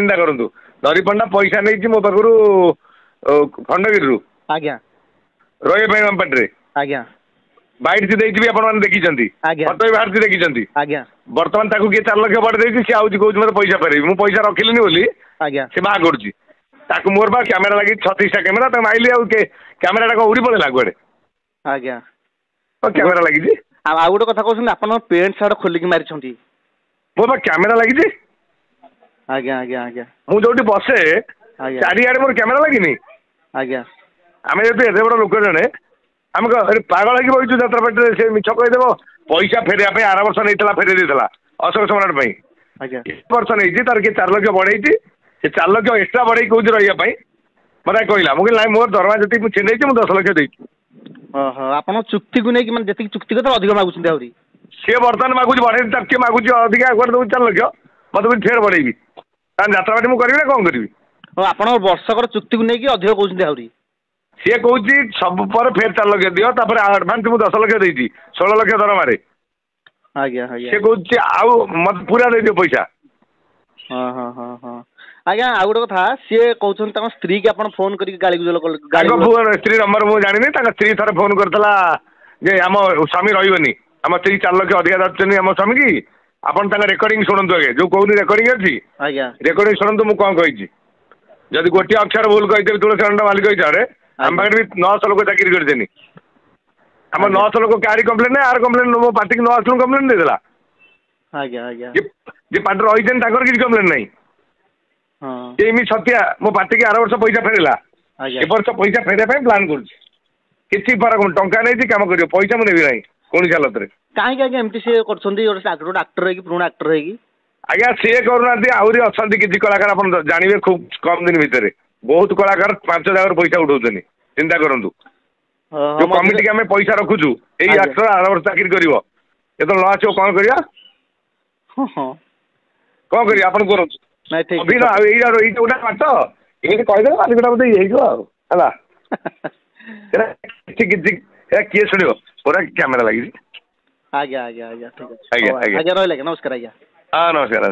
चिंता करंतु दरी पंडा पैसा नहीं मो पाखु खंडगिरी आज्ञा रही पाटे आज्ञा बैठ देवी आपण देखी फटो भी बाहर देखी आज्ञा बर्तमान ताकू किए 4 लाख बड़ देती सी आउची कहूँ मत पैसा फेरबी मु पैसा रखिली बोली आज्ञा से माँ कर मोर बा कैमेरा लगी 36टा कैमेरा माइली कैमेरा टा उड़ी पड़ेगा कुआड़े आज्ञा कैमेरा लगी आ गोटे कथा कहते आप पेंट सार्ट खोलिक मारी मो बा कैमेरा लगी आज्ञा आज्ञा आज्ञा मु जो बसे चारिआडे मोर कैमेरा लगी आज्ञा आम जो एत बड़ लोक जड़े आम पागल हो बचु जात्रा पाटे से मिछ कहीदेव पैसा फेरवा आर वर्ष नहीं फेरे देता अशोक सम्राट वर्ष नहीं तार किए 4 लाख बढ़े से 4 लाख एक्सट्रा बढ़े कौन रही मत कहला मुझे ना मोर दरमा जी मुझे छीन 10 लाख देती आप चुक्ति को नहीं जी चुक्ति कथा अधिक मागुच्च सी बर्तमान मागुच बढ़े किए मागुच अधिक कर दे 4 लाख मत मुझे फेर बढ़ेबी जात्रा पाटी मुझे करी कौन करी आप वर्षकर चुक्ति को लेकिन अधिक कहते सी कौच सब पर फेर 4 लाख दियो आडभांस मुझे 10 लाख देती 16 लाख दरमा आज्ञा सी कौच आउ मत पूरा दे दियो पैसा हाँ हाँ हाँ हाँ आज्ञा आ गोटे कथा सी कहते स्त्री की आप फोन कर गाड़ी स्त्री नंबर मुझे जानी स्त्री थर फोन करता जे आम स्वामी रही आम स्त्री 4 लाख अधिक जाचुनी आम स्वामी की आपन रेकर्डिंग शुणु आगे जो कहूनी रेकर्डिंग अच्छी रेकर्डिंग शुणु मुझे कौन कही जदि गोटे अक्षर भूल कही तुलसी खंड मालिक हिसाब से आम पाखे भी 900 लोक चाकरी करते आम 900 लोक क्या कम्प्लेन आर कम्प्लेन मो पार्टी 900 लोग कम्प्लेन देदेला जे पार्टी रही किसी कम्प्लेन नहीं एमि छतिया मो पार्टी की आर वर्ष पैसा फेरला ए वर्ष पैसा फेरिया प्लान कर फरक टंका नहीं कम कर पैसा मुझे ना कौन हालत में कहीं आज्ञा एमती सी कर आक्टर पुराना आक्टर आज्ञा सी करूना आहरी अच्छा किसी कलाकार आप जानवे खूब कम दिन भितर बहुत कलाकार 5 जगह पैसा उठाऊँ चिंता करूँ जो कमिटी आम पैसा रखुचु यही आक्टर आर वर्ष चाकरी कर जो न आसो कौन करा कौन कर आप अभिनय गोटे बात ये कहीदे मालिकटा बोधे ये किए शुण पूरा कैमेरा लगी आज्ञा आज्ञा आज्ञा ठीक है आज्ञा रहा नमस्कार आज्ञा हाँ नमस्कार।